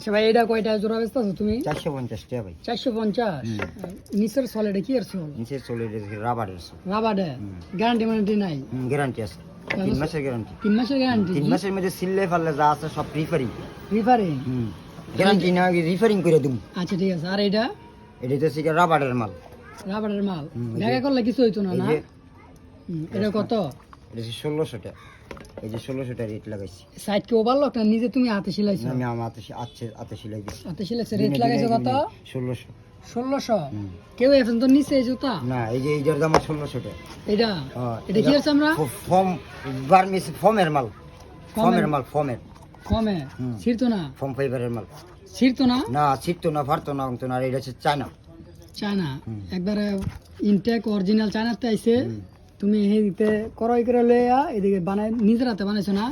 আচ্ছা ভাই এটা কয়টা জোড়া বেচতেছো তুমি? 450 টাকা ভাই। 450। নিচের সোল এটা কি এর সোল? নিচে চলে রাবারের আছে। রাবারে গ্যারান্টি নাই? গ্যারান্টি আছে, 3 মাসের গ্যারান্টি। 3 মাসের গ্যারান্টি? 3 মাসের মধ্যে সিললে ফাললে যা আছে সব রিফারিং। রিফারিং? গ্যারান্টি না রিফারিং করে দিম। আচ্ছা ঠিক আছে। আর এটা? এটা তো সিকা রাবারের মাল। রাবারের মাল দেখা করলে কিছু হইতো না না? এটা কত? এটা 1600 টাকা। এই যে 1600 টাকা রেট লাগাইছি। সাইড কি ওভারলক না নিজে তুমি হাতে সেলাইছো? আমি আমার হাতে সেলাই দিছি। হাতে সেলাইছো। রেট লাগাইছো কত? 1600। 1600? কেউ এখন তো নিচে এই জুতা? না, এই যে এইটার দাম 1600 টাকা। এটা কি আছে আমরা? ফর্ম বার্মিস ফর্মের মাল। ফর্মের। কমে ছিড়তো না? ফর্ম ফাইবারের মাল। ছিড়তো না? না, ছিটতো না, ফারতো না, অংতো না। আর এটা হচ্ছে চায়না। চায়না একবারে ইনটেক অরিজিনাল চায়নাতে আইছে। তুমি এইদিকে করই করে লইয়া এদিকে বানাই নিজের হাতে বানাইছো না?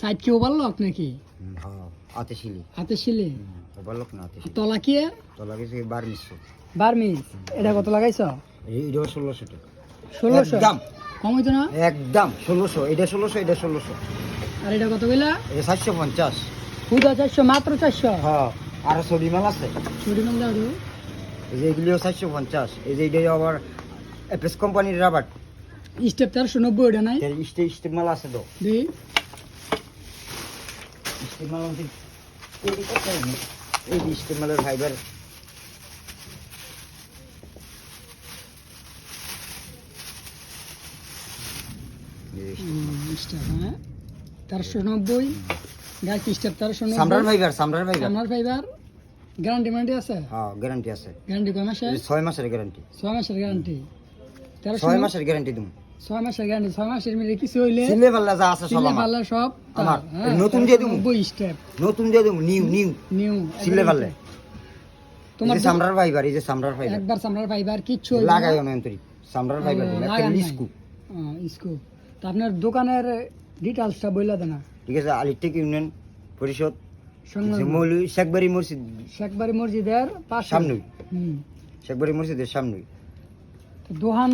সাইড কি ওভারলক নাকি? হ্যাঁ, হাতে শিলি। হাতে শিলে? ওভারলক না, হাতে শিলি। তলা কি এর? তো লাগেছে বার্মিস। বার্মিস? এটা কত লাগাইছো? এইটাও 1600 টাকা। 1600? একদম কম হইতো না? একদম 1600। এটা 1600, এটা 1600। আর এটা কত কইলা? এটা 750। খুদা 400? মাত্র 400? হ্যাঁ, আর সরি মাল আছে। ছুটি মাল দাও তো। এই যে এগুলিও 750। এই যে এইটাই আবার এপএস কোম্পানির রাবার। স্টেপ 490 এটা নাই? স্টেপ মাল আছে তো। দেই স্টেপ মাল আছে। এই স্টেপ মালের ফাইবার। স্টেপ হ্যাঁ 490 গাছ স্টেপ 490 সামরার ফাইবার। সামরার ফাইবার গ্যারান্টি আছে? হ্যাঁ, গ্যারান্টি আছে। গ্যারান্টি কয় মাসের? 6 মাসের গ্যারান্টি। 6 মাসের গ্যারান্টি? 6 মাসের গ্যারান্টি দিমু। 6 মাসের গ্যারান্টি। 6 মাসের মধ্যে কিছু হইলে সিলে পাল্লা যা আছে সব সিলে আমার। পাল্লা সব আমার। হ্যাঁ, নতুন দিয়ে দিমু। 90 স্টেপ নতুন দিয়ে দিমু। নিউ সিলে পাল্লে। তোমার এই যে সামরার ফাইবার, এই যে সামরার ফাইবার একবার সামরার ফাইবার কিচ্ছু হইবে না। লাগাইও না এন্তরি। সামরার ফাইবার দিমু। একটা লাগান নাই। স্কুপ। স্কুপ। তা আপনার দোকানের ডিটেইলসটা বইলা দেন না। ঠিক আছে, আলিটেক ইউনিয়ন পরিষদ, সংলগ্ন মৌলভী শেখবাড়ি মসজিদ শেখবাড়ি মসজিদের পাশে। সামনেই। হুম। শেখবাড়ি মসজিদের সামনেই। তো দোহান